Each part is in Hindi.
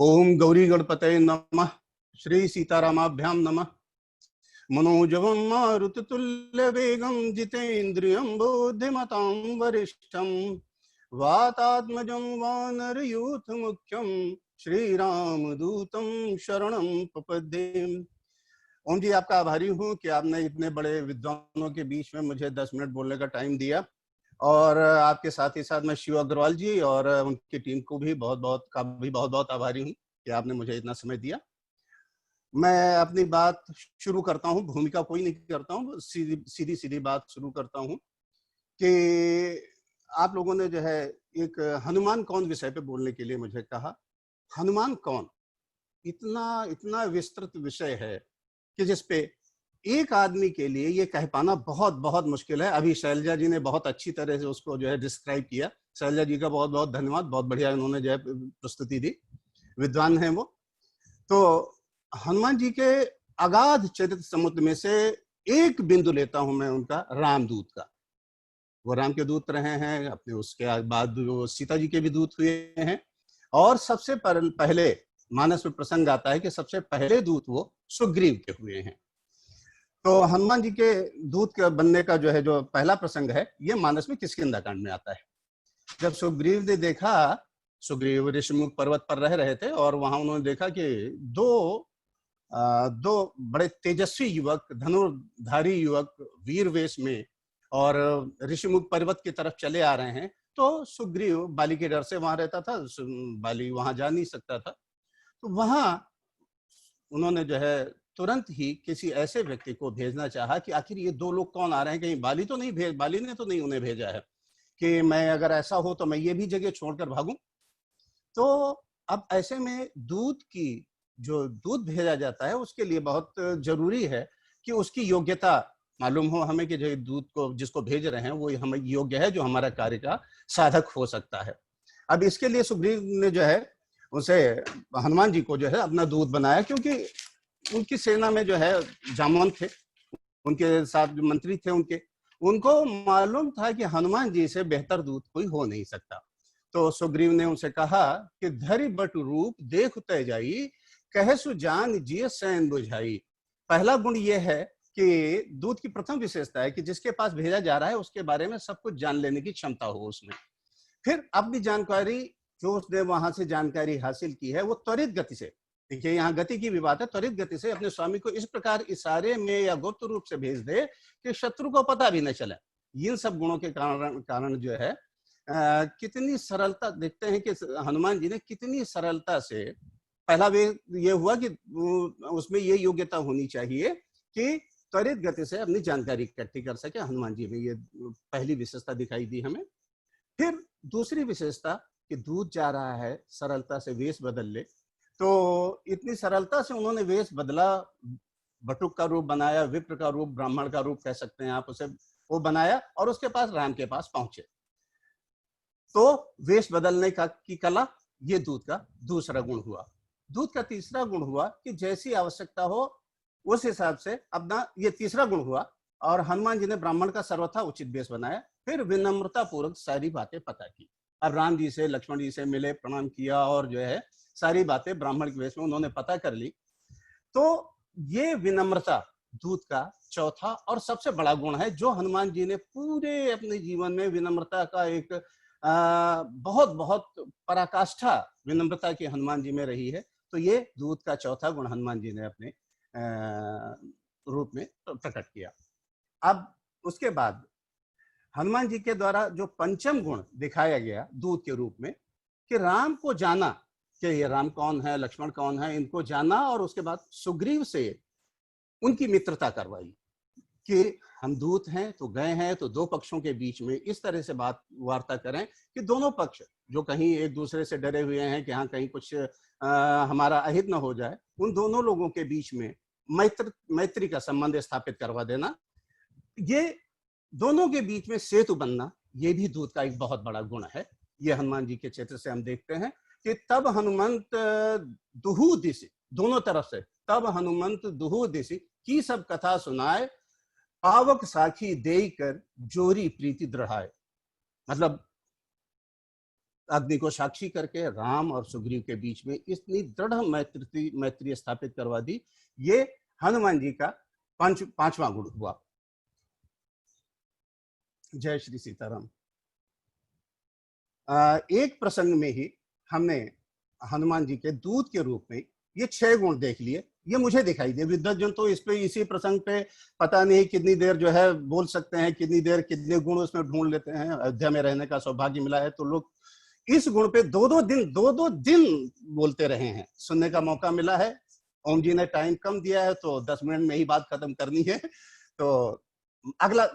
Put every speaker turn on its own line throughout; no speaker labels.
ओम गौरी गणपतये नमः। श्री सीतारामाभ्याम नमः। मनोजवं मारुततुल्यवेगं जितेन्द्रियं बुद्धिमतां वरिष्ठं वातात्मजं वानरयूथमुख्यं श्रीरामदूतं शरणं प्रपद्ये। ओम जी, आपका आभारी हूँ कि आपने इतने बड़े विद्वानों के बीच में मुझे 10 मिनट बोलने का टाइम दिया, और आपके साथ ही साथ मैं शिव अग्रवाल जी और उनकी टीम को भी बहुत बहुत आभारी हूँ कि आपने मुझे इतना समय दिया। मैं अपनी बात शुरू करता हूँ, भूमिका कोई नहीं करता हूँ, सीधी सीधी बात शुरू करता हूँ कि आप लोगों ने जो है एक हनुमान कौन विषय पे बोलने के लिए मुझे कहा। हनुमान कौन इतना इतना विस्तृत विषय है कि जिसपे एक आदमी के लिए ये कह पाना बहुत बहुत मुश्किल है। अभी शैलजा जी ने बहुत अच्छी तरह से उसको जो है डिस्क्राइब किया। शैलजा जी का बहुत बहुत धन्यवाद, बहुत बढ़िया उन्होंने जो है प्रस्तुति दी, विद्वान हैं वो। तो हनुमान जी के अगाध चरित्र समुद्र में से एक बिंदु लेता हूं मैं उनका, रामदूत का। वो राम के दूत रहे हैं, अपने उसके बाद वो सीता जी के भी दूत हुए हैं, और सबसे पहले मानस में प्रसंग आता है कि सबसे पहले दूत वो सुग्रीव के हुए हैं। तो हनुमान जी के दूत के बनने का जो है जो पहला प्रसंग है, ये मानस में किष्किंधा कांड में आता है। जब सुग्रीव ने देखा, सुग्रीव ऋषिमुख पर्वत पर रह रहे थे और वहां उन्होंने देखा कि दो बड़े तेजस्वी युवक, धनुर्धारी युवक वीर वेश में और ऋषिमुख पर्वत की तरफ चले आ रहे हैं। तो सुग्रीव बाली के डर से वहां रहता था, बाली वहां जा नहीं सकता था। तो वहां उन्होंने जो है तुरंत ही किसी ऐसे व्यक्ति को भेजना चाहा कि आखिर ये दो लोग कौन आ रहे हैं, कहीं बाली ने तो नहीं उन्हें भेजा है कि मैं अगर ऐसा हो तो मैं ये भी जगह छोड़कर भागूं। तो अब ऐसे में जो दूत भेजा जाता है उसके लिए बहुत जरूरी है कि उसकी योग्यता मालूम हो हमें कि जो दूत को जिसको भेज रहे हैं वो हमें योग्य है, जो हमारा कार्य का साधक हो सकता है। अब इसके लिए सुग्रीव ने जो है उसे हनुमान जी को जो है अपना दूत बनाया, क्योंकि उनकी सेना में जो है जामवंत थे, उनके साथ जो मंत्री थे उनको मालूम था कि हनुमान जी से बेहतर दूत कोई हो नहीं सकता। तो सुग्रीव ने उनसे कहा कि धरि बट रूप देख तय जाई, कहसु जान जिय सैन बुझाई। पहला गुण यह है कि दूत की प्रथम विशेषता है कि जिसके पास भेजा जा रहा है उसके बारे में सब कुछ जान लेने की क्षमता हो उसमें। फिर अब भी जानकारी जो उसने वहां से जानकारी हासिल की है वो त्वरित गति से, देखिए यहाँ गति की भी बात है, त्वरित गति से अपने स्वामी को इस प्रकार इशारे में या गुप्त रूप से भेज दे कि शत्रु को पता भी न चले। इन सब गुणों के कारण जो है कितनी सरलता देखते हैं कि हनुमान जी ने कितनी सरलता से, पहला वे ये हुआ कि उसमें ये योग्यता होनी चाहिए कि त्वरित गति से अपनी जानकारी इकट्ठी कर सके। हनुमान जी में ये पहली विशेषता दिखाई दी हमें। फिर दूसरी विशेषता कि दूत जा रहा है, सरलता से वेश बदल ले। तो इतनी सरलता से उन्होंने वेश बदला, बटुक का रूप बनाया, विप्र का रूप, ब्राह्मण का रूप कह सकते हैं आप उसे, वो बनाया और उसके पास राम के पास पहुंचे। तो वेश बदलने की कला, ये दूत का दूसरा गुण हुआ। दूत का तीसरा गुण हुआ कि जैसी आवश्यकता हो उस हिसाब से अपना, ये तीसरा गुण हुआ। और हनुमान जी ने ब्राह्मण का सर्वथा उचित वेश बनाया, फिर विनम्रता पूर्वक सारी बातें पता की। अब राम जी से, लक्ष्मण जी से मिले, प्रणाम किया और जो है सारी बातें ब्राह्मण के वेश में उन्होंने पता कर ली। तो ये विनम्रता दूत का चौथा और सबसे बड़ा गुण है, जो हनुमान जी ने पूरे अपने जीवन में विनम्रता का एक बहुत बहुत पराकाष्ठा विनम्रता की हनुमान जी में रही है। तो ये दूत का चौथा गुण हनुमान जी ने अपने रूप में प्रकट किया। अब उसके बाद हनुमान जी के द्वारा जो पंचम गुण दिखाया गया दूत के रूप में, कि राम को जाना कि ये राम कौन है, लक्ष्मण कौन है, इनको जाना, और उसके बाद सुग्रीव से उनकी मित्रता करवाई कि हम दूत हैं तो गए हैं तो दो पक्षों के बीच में इस तरह से बात वार्ता करें कि दोनों पक्ष जो कहीं एक दूसरे से डरे हुए हैं कि हाँ कहीं कुछ हमारा अहित न हो जाए, उन दोनों लोगों के बीच में मैत्री का संबंध स्थापित करवा देना, ये दोनों के बीच में सेतु बनना, ये भी दूत का एक बहुत बड़ा गुण है। ये हनुमान जी के चरित्र से हम देखते हैं कि तब हनुमंत दुहु दिशि, दोनों तरफ से, तब हनुमंत दुहु दिशि की सब कथा सुनाए, पावक साखी देई कर जोरी प्रीति दृढ़ाए। मतलब अग्नि को साक्षी करके राम और सुग्रीव के बीच में इतनी दृढ़ मैत्री स्थापित करवा दी। ये हनुमान जी का पांचवां गुण हुआ। जय श्री सीताराम। एक प्रसंग में ही हमने हनुमान जी के दूत के रूप में ये 6 गुण देख लिए। ये मुझे दिखाई दिए, विद्वज्जन तो इस पे, इसी प्रसंग पे पता नहीं कितनी देर जो है बोल सकते हैं, कितनी देर कितने गुण उसमें ढूंढ लेते हैं। अयोध्या में रहने का सौभाग्य मिला है तो लोग इस गुण पे दो दो दिन बोलते रहे हैं, सुनने का मौका मिला है। ओम जी ने टाइम कम दिया है तो 10 मिनट में ही बात खत्म करनी है। तो अगला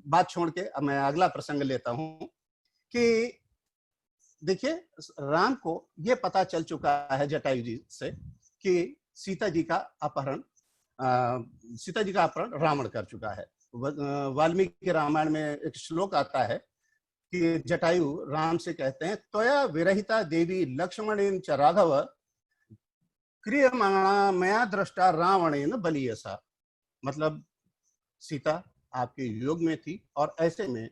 बात छोड़ के अब मैं अगला प्रसंग लेता हूं कि देखिए, राम को यह पता चल चुका है जटायु जी से कि सीता जी का अपहरण रावण कर चुका है। वाल्मीकि रामायण में एक श्लोक आता है कि जटायु राम से कहते हैं, त्वया विरहिता देवी लक्ष्मणेन च राघव क्रियमाणा मया दृष्टा रावणेन बलियसा। मतलब सीता आपके योग में थी और ऐसे में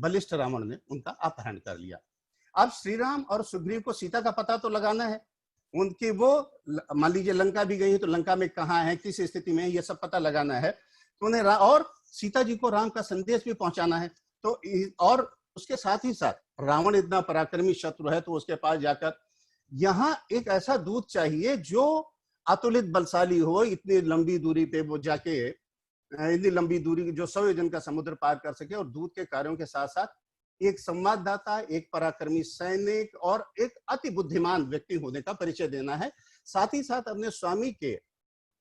बलिष्ठ रावण ने उनका अपहरण कर लिया। अब श्री राम और सुग्रीव को सीता का पता तो लगाना है। उनकी वो, मान लीजिए लंका भी गई है तो लंका में कहाँ है, किस स्थिति में है, ये सब पता लगाना है। तो उन्हें और सीता जी को राम का संदेश भी पहुंचाना है। तो और उसके साथ ही साथ रावण इतना पराक्रमी शत्रु है तो उसके पास जाकर यहाँ एक ऐसा दूत चाहिए जो अतुलित बलशाली हो, इतनी लंबी दूरी पे वो जाके, इतनी लंबी दूरी जो 100 योजन का समुद्र पार कर सके, और दूत के कार्यों के साथ साथ एक संवाददाता, एक पराक्रमी सैनिक और एक अति बुद्धिमान व्यक्ति होने का परिचय देना है। साथ ही साथ अपने स्वामी के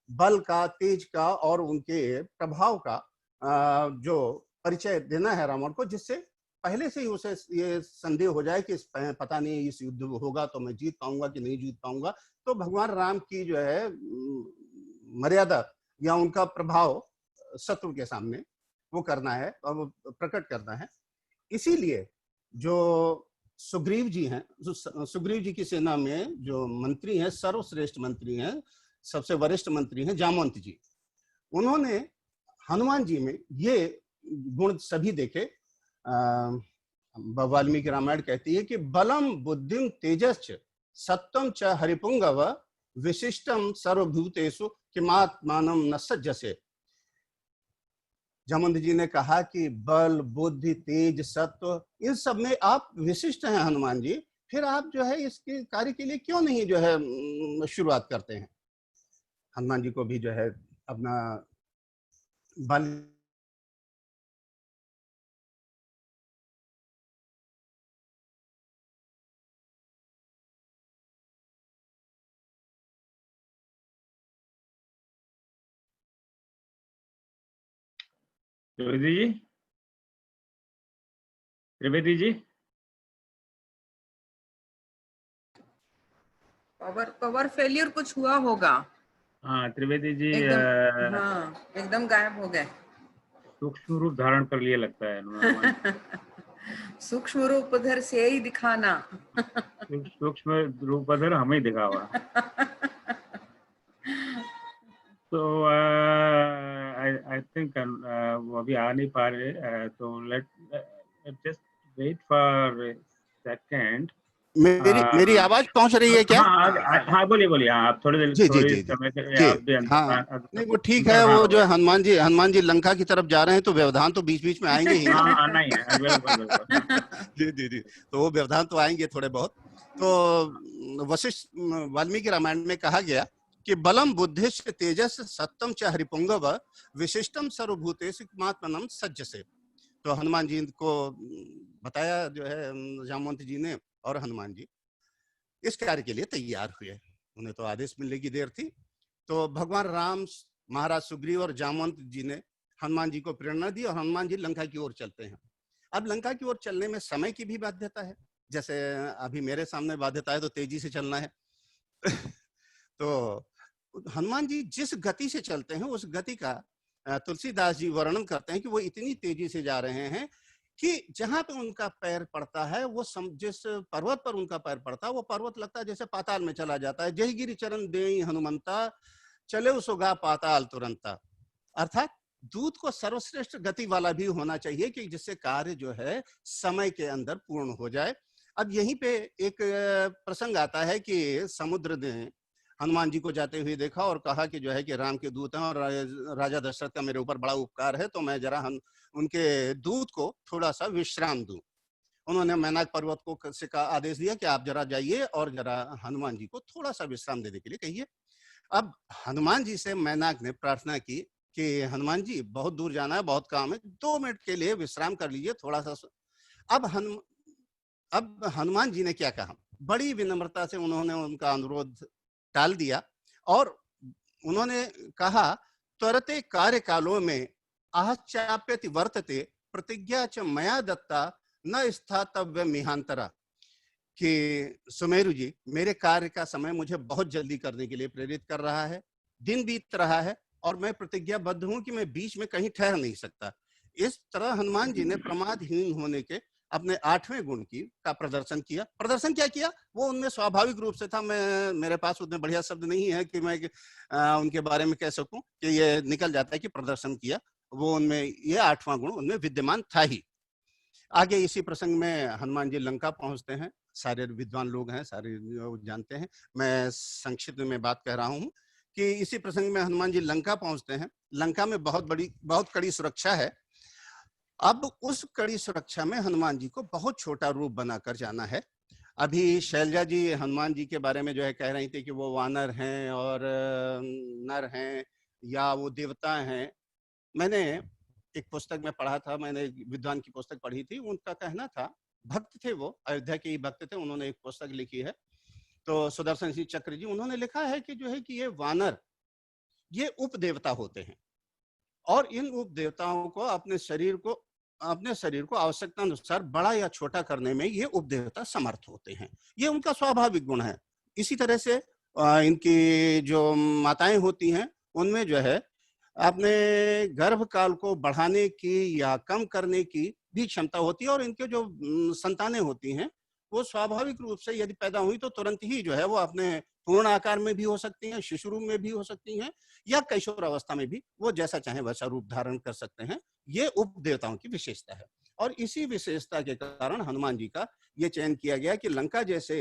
बल का, तेज का और उनके प्रभाव का जो परिचय देना है रावण को, जिससे पहले से ही उसे ये संदेह हो जाए कि पता नहीं इस युद्ध होगा तो मैं जीत पाऊंगा कि नहीं जीत पाऊंगा। तो भगवान राम की जो है मर्यादा या उनका प्रभाव शत्रु के सामने वो करना है और प्रकट करना है। इसीलिए जो सुग्रीव जी हैं, सुग्रीव जी की सेना में जो मंत्री हैं, सर्वश्रेष्ठ मंत्री हैं, सबसे वरिष्ठ मंत्री हैं जामवंत जी, उन्होंने हनुमान जी में ये गुण सभी देखे। वाल्मीकि रामायण कहती है कि बलम बुद्धिम तेजश्च सत्वम च हरिपुंगव विशिष्टम सर्वभूतेषु किमात्मानं न सज्जसे। जामवंत जी ने कहा कि बल, बुद्धि, तेज, सत्व, इन सब में आप विशिष्ट हैं हनुमान जी, फिर आप जो है इसके कार्य के लिए क्यों नहीं जो है शुरुआत करते हैं। हनुमान जी को भी जो है अपना बल
त्रिवेदी जी, त्रिवेदी जी,
पावर फेलियर कुछ हुआ होगा।
हाँ त्रिवेदी जी
एकदम गायब हो गए।
सूक्ष्म रूप धारण कर लिए लगता है।
सूक्ष्म रूप उधर से ही दिखाना।
सूक्ष्म रूप उधर हमें दिखावा। तो आई थिंक वो अभी आ नहीं पा रहे, तो let just wait for second.
मेरी आवाज पहुंच रही है क्या?
हाँ बोलिए आप थोड़ी देर समय
नहीं वो ठीक है। वो जो हनुमान जी लंका की तरफ जा रहे हैं तो व्यवधान तो बीच बीच में आएंगे ही।
आना ही है, बिल्कुल।
जी तो वो व्यवधान तो आएंगे थोड़े बहुत। तो वशिष्ठ वाल्मीकि रामायण में कहा गया कि बलम बुद्धिश्च तेजस सत्यम च हरिपुंगव विशिष्टम सर्वभूतेषु किमात्मानं सज्जसे। तो हनुमान जी को बताया जो है जामवंत जी ने, और हनुमान जी इस कार्य के लिए तैयार हुए। उन्हें तो आदेश मिलने की देर थी। तो भगवान राम, महाराज सुग्रीव और जामवंत जी ने हनुमान जी को प्रेरणा दी और हनुमान जी लंका की ओर चलते हैं। अब लंका की ओर चलने में समय की भी बाध्यता है, जैसे अभी मेरे सामने बाध्यता है तो तेजी से चलना है। तो हनुमान जी जिस गति से चलते हैं उस गति का तुलसीदास जी वर्णन करते हैं कि वो इतनी तेजी से जा रहे हैं कि जहां पे उनका पैर पड़ता है, वो जिस पर्वत पर उनका पैर पड़ता है वो पर्वत लगता है जैसे पाताल में चला जाता है। जय गिरि चरण देई हनुमंता चले उसोगा पाताल तुरंता। अर्थात दूत को सर्वश्रेष्ठ गति वाला भी होना चाहिए कि जिससे कार्य जो है समय के अंदर पूर्ण हो जाए। अब यहीं पे एक प्रसंग आता है कि समुद्र ने हनुमान जी को जाते हुए देखा और कहा कि जो है कि राम के दूत हैं और राजा दशरथ का मेरे ऊपर बड़ा उपकार है, तो मैं जरा उनके दूत को थोड़ा सा विश्राम दूं। उन्होंने मैनाक पर्वत को से का आदेश दिया कि आप जरा जाइए और जरा हनुमान जी को थोड़ा सा विश्राम देने के लिए कहिए। अब हनुमान जी से मैनाक ने प्रार्थना की कि हनुमान जी बहुत दूर जाना है, बहुत काम है, 2 मिनट के लिए विश्राम कर लीजिए थोड़ा सा। अब हनुमान जी ने क्या कहा, बड़ी विनम्रता से उन्होंने उनका अनुरोध टाल दिया और उन्होंने कहा, त्वरते कार्य कालों में आहचाप्यति वर्तते प्रतिज्ञा च मया दत्ता न स्थातव्य मिहांतरा, कि सुमेरु जी, मेरे कार्य का समय मुझे बहुत जल्दी करने के लिए प्रेरित कर रहा है, दिन बीत रहा है और मैं प्रतिज्ञाबद्ध हूं कि मैं बीच में कहीं ठहर नहीं सकता। इस तरह हनुमान जी ने प्रमादहीन होने के अपने 8वें गुण का प्रदर्शन क्या किया, वो उनमें स्वाभाविक रूप से था। मेरे पास उतने बढ़िया शब्द नहीं है कि मैं उनके बारे में कह सकूं कि ये निकल जाता है कि प्रदर्शन किया, वो उनमें ये 8वां गुण उनमें विद्यमान था ही। आगे इसी प्रसंग में हनुमान जी लंका पहुंचते हैं, सारे विद्वान लोग हैं, सारे जानते हैं, मैं संक्षिप्त में बात कह रहा हूं कि इसी प्रसंग में हनुमान जी लंका पहुंचते हैं। लंका में बहुत कड़ी सुरक्षा है। अब उस कड़ी सुरक्षा में हनुमान जी को बहुत छोटा रूप बनाकर जाना है। अभी शैलजा जी हनुमान जी के बारे में जो है कह रही थी कि वो वानर हैं और नर हैं या वो देवता हैं। मैंने एक पुस्तक में पढ़ा था, मैंने विद्वान की पुस्तक पढ़ी थी, उनका कहना था, भक्त थे वो, अयोध्या के ही भक्त थे, उन्होंने एक पुस्तक लिखी है, तो सुदर्शन सिंह चक्र जी, उन्होंने लिखा है कि जो है कि ये वानर ये उपदेवता होते हैं और इन उपदेवताओं को अपने शरीर को आवश्यकता अनुसार बड़ा या छोटा करने में ये उपदेवता समर्थ होते हैं, ये उनका स्वाभाविक गुण है। इसी तरह से इनकी जो माताएं होती हैं उनमें जो है अपने गर्भकाल को बढ़ाने की या कम करने की भी क्षमता होती है और इनके जो संतानें होती हैं वो स्वाभाविक रूप से यदि पैदा हुई तो तुरंत ही जो है वो अपने पूर्ण आकार में भी हो सकती हैं, शिशु रूप में भी हो सकती हैं या किशोर अवस्था में भी वो जैसा चाहे वैसा रूप धारण कर सकते हैं। ये उपदेवताओं की विशेषता है और इसी विशेषता के कारण हनुमान जी का ये चयन किया गया कि लंका जैसे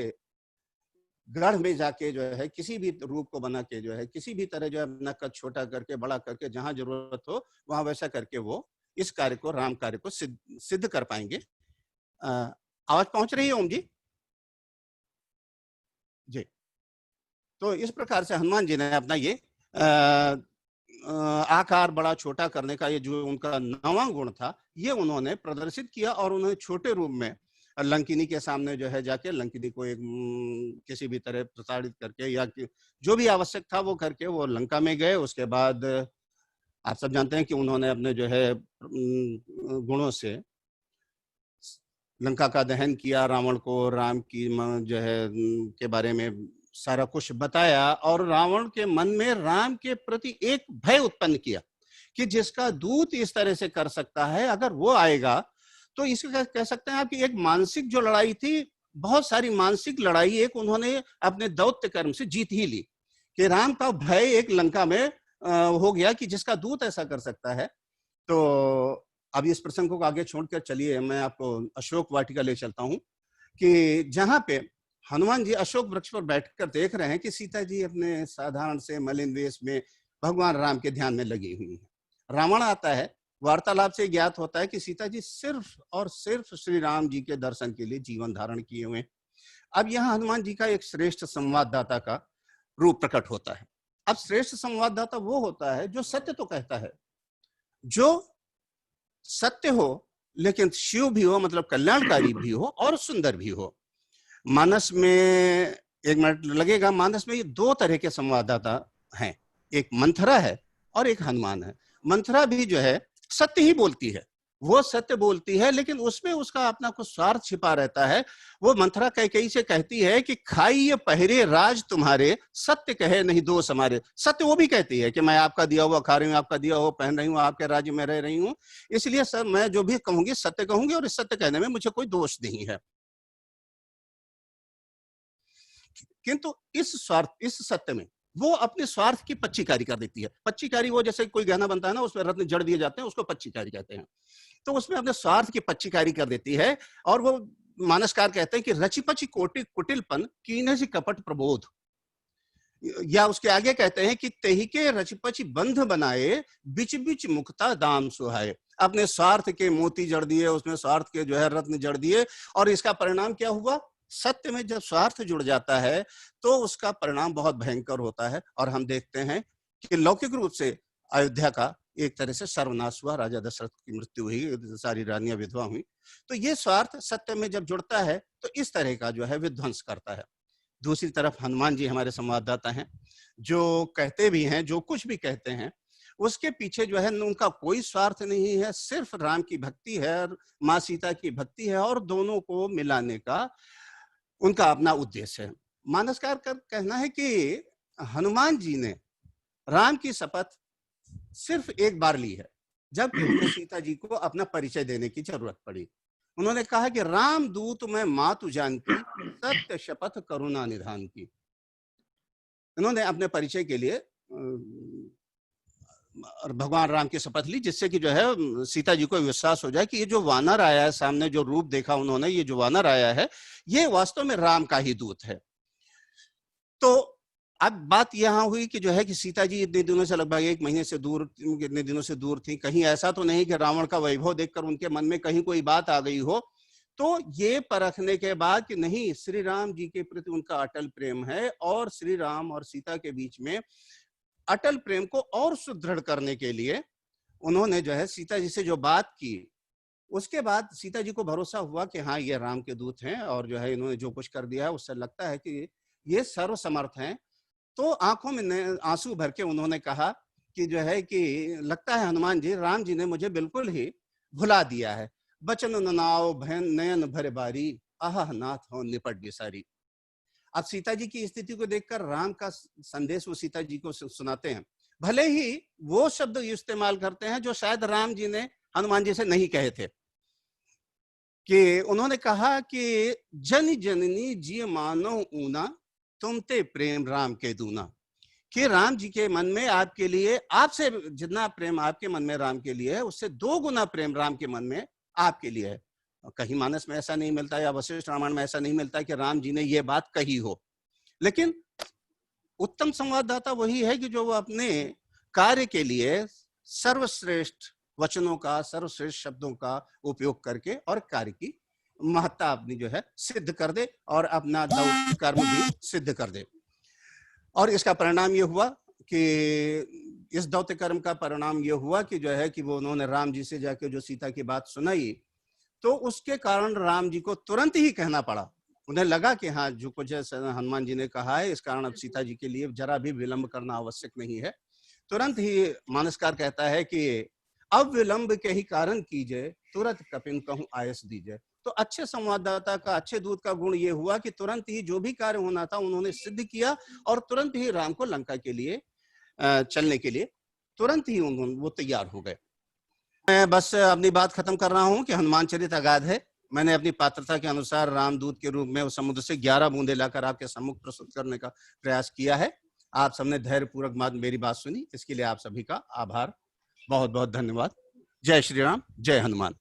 गढ़ में जाके जो है किसी भी रूप को बना के जो है किसी भी तरह जो है अपना कद छोटा करके बड़ा करके जहां जरूरत हो वहां वैसा करके वो इस कार्य को, राम कार्य को सिद्ध कर पाएंगे। आवाज पहुंच रही है ओम जी? जी। तो इस प्रकार से हनुमान जी ने अपना ये आकार बड़ा छोटा करने का ये जो उनका 9वां गुण था ये उन्होंने प्रदर्शित किया और उन्होंने छोटे रूप में लंकिनी के सामने जो है जाके लंकिनी को एक किसी भी तरह प्रताड़ित करके या जो भी आवश्यक था वो करके वो लंका में गए। उसके बाद आप सब जानते हैं कि उन्होंने अपने जो है गुणों से लंका का दहन किया, रावण को राम की जो है के बारे में सारा कुछ बताया और रावण के मन में राम के प्रति एक भय उत्पन्न किया कि जिसका दूत इस तरह से कर सकता है अगर वो आएगा तो इसको कह सकते हैं आप कि एक मानसिक जो लड़ाई थी, बहुत सारी मानसिक लड़ाई एक उन्होंने अपने दौत्य कर्म से जीत ही ली कि राम का भय एक लंका में हो गया कि जिसका दूत ऐसा कर सकता है। तो अब इस प्रसंग को आगे छोड़कर चलिए मैं आपको अशोक वाटिका ले चलता हूं कि जहां पे हनुमान जी अशोक वृक्ष पर बैठकर देख रहे हैं कि सीता जी अपने साधारण से मलिन वेश में भगवान राम के ध्यान में लगी हुई है। रावण आता है, वार्तालाप से ज्ञात होता है कि सीता जी सिर्फ और सिर्फ श्री राम जी के दर्शन के लिए जीवन धारण किए हुए। अब यहाँ हनुमान जी का एक श्रेष्ठ संवाददाता का रूप प्रकट होता है। अब श्रेष्ठ संवाददाता वो होता है जो सत्य तो कहता है, जो सत्य हो लेकिन शिव भी हो, मतलब कल्याणकारी भी हो और सुंदर भी हो। मानस में, एक मिनट लगेगा, मानस में ये 2 तरह के संवाददाता हैं, एक मंथरा है और एक हनुमान है। मंथरा भी जो है सत्य ही बोलती है, वो सत्य बोलती है लेकिन उसमें उसका अपना कुछ स्वार्थ छिपा रहता है। वो मंथरा कैकेयी से कहती है कि खाइए पहरे राज तुम्हारे, सत्य कहे नहीं दोष हमारे। सत्य वो भी कहती है कि मैं आपका दिया हुआ खा रही हूँ, आपका दिया हुआ पहन रही हूँ, आपके राज्य में रह रही हूँ, इसलिए सर मैं जो भी कहूंगी सत्य कहूंगी और इस सत्य कहने में मुझे कोई दोष नहीं है। किंतु इस सत्य में वो अपने स्वार्थ की पच्चीकारी कर देती है। पच्चीकारी वो जैसे कोई गहना बनता है ना, उसमें रत्न जड़ दिए जाते हैं, उसको पच्चीकारी कहते हैं। तो उसमें अपने स्वार्थ की पच्चीकारी कर देती है और वो मानसकार कहते हैं कि रचिपचि कोटि कुटिलपन कीने से कपट प्रबोध, या उसके आगे कहते हैं कि तेहिके रचिपचि बंध बनाए बिच बिच मुक्ता दाम सुहाए। अपने स्वार्थ के मोती जड़ दिए, उसमें स्वार्थ के जो है रत्न जड़ दिए, और इसका परिणाम क्या हुआ? सत्य में जब स्वार्थ जुड़ जाता है तो उसका परिणाम बहुत भयंकर होता है। और हम देखते हैं कि लौकिक रूप से अयोध्या का एक तरह से सर्वनाश हुआ, राजा दशरथ की मृत्यु हुई, सारी रानियां विधवा हुई। तो ये स्वार्थ सत्य में जब जुड़ता है तो इस तरह का जो है विध्वंस करता है। दूसरी तरफ हनुमान जी हमारे संवाददाता हैं, जो कहते भी हैं, जो कुछ भी कहते हैं उसके पीछे जो है उनका कोई स्वार्थ नहीं है, सिर्फ राम की भक्ति है और माँ सीता की भक्ति है, और दोनों को मिलाने का उनका अपना उद्देश्य है। मानसकार का कहना है कि हनुमान जी ने राम की शपथ सिर्फ एक बार ली है, जब उन्हें सीता जी को अपना परिचय देने की जरूरत पड़ी। उन्होंने कहा कि राम दूत मैं मातु जानकी, सत्य शपथ करुणा निधान की। उन्होंने अपने परिचय के लिए भगवान राम की शपथ ली, जिससे कि जो है सीता जी को विश्वास हो जाए कि ये जो वानर आया है सामने, जो रूप देखा उन्होंने, ये जो वानर आया है ये वास्तव में राम का ही दूत है। तो अब बात यहाँ हुई कि जो है कि सीता जी इतने दिनों से, लगभग 1 महीने से दूर, इतने दिनों से दूर थी। कहीं ऐसा तो नहीं कि रावण का वैभव देखकर उनके मन में कहीं कोई बात आ गई हो। तो ये परखने के बाद कि नहीं, श्री राम जी के प्रति उनका अटल प्रेम है, और श्री राम और सीता के बीच में अटल प्रेम को और सुदृढ़ करने के लिए उन्होंने जो है सीता जी से जो बात की, उसके बाद सीता जी को भरोसा हुआ कि हाँ ये राम के दूत हैं, और जो है इन्होंने जो कुछ कर दिया है उससे लगता है कि ये सर्वसमर्थ हैं। तो आंखों में आंसू भर के उन्होंने कहा कि जो है कि लगता है हनुमान जी, राम जी ने मुझे बिल्कुल ही भुला दिया है। बचन ननाओ भयन नयन भर बारी, आह नाथ हो निपट बिसारी। अब सीता जी की स्थिति को देखकर राम का संदेश वो सीता जी को सुनाते हैं। भले ही वो शब्द इस्तेमाल करते हैं जो शायद राम जी ने हनुमान जी से नहीं कहे थे, कि उन्होंने कहा कि जन जननी जी मानो ऊना, तुमते प्रेम राम के दूना। कि राम जी के मन में आपके लिए, आपसे जितना प्रेम आपके मन में राम के लिए है, उससे 2 गुना प्रेम राम के मन में आपके लिए है। कहीं मानस में ऐसा नहीं मिलता, या वशिष्ठ रामायण में ऐसा नहीं मिलता कि राम जी ने ये बात कही हो। लेकिन उत्तम संवाददाता वही है कि जो वो अपने कार्य के लिए सर्वश्रेष्ठ वचनों का, सर्वश्रेष्ठ शब्दों का उपयोग करके और कार्य की महत्ता अपनी जो है सिद्ध कर दे, और अपना दौत्य कर्म भी सिद्ध कर दे। और इसका परिणाम ये हुआ कि इस दौत्य कर्म का परिणाम ये हुआ कि जो है कि वो उन्होंने राम जी से जाके जो सीता की बात सुनाई, तो उसके कारण राम जी को तुरंत ही कहना पड़ा। उन्हें लगा कि हाँ, जो कुछ हनुमान जी ने कहा है, इस कारण अब सीता जी के लिए जरा भी विलंब करना आवश्यक नहीं है। तुरंत ही मानसकार कहता है कि अब विलंब के ही कारण कीजिए, तुरंत कपिन कहूं आयस दीजिए। तो अच्छे संवाददाता का, अच्छे दूत का गुण ये हुआ कि तुरंत ही जो भी कार्य होना था उन्होंने सिद्ध किया, और तुरंत ही राम को लंका के लिए चलने के लिए तुरंत ही वो तैयार हो गए। मैं बस अपनी बात खत्म कर रहा हूं कि हनुमान चरित अगाध है। मैंने अपनी पात्रता के अनुसार रामदूत के रूप में उस समुद्र से 11 बूंदे लाकर आपके सम्मुख प्रस्तुत करने का प्रयास किया है। आप सबने धैर्यपूर्वक मेरी बात सुनी, इसके लिए आप सभी का आभार, बहुत बहुत धन्यवाद। जय श्री राम, जय हनुमान।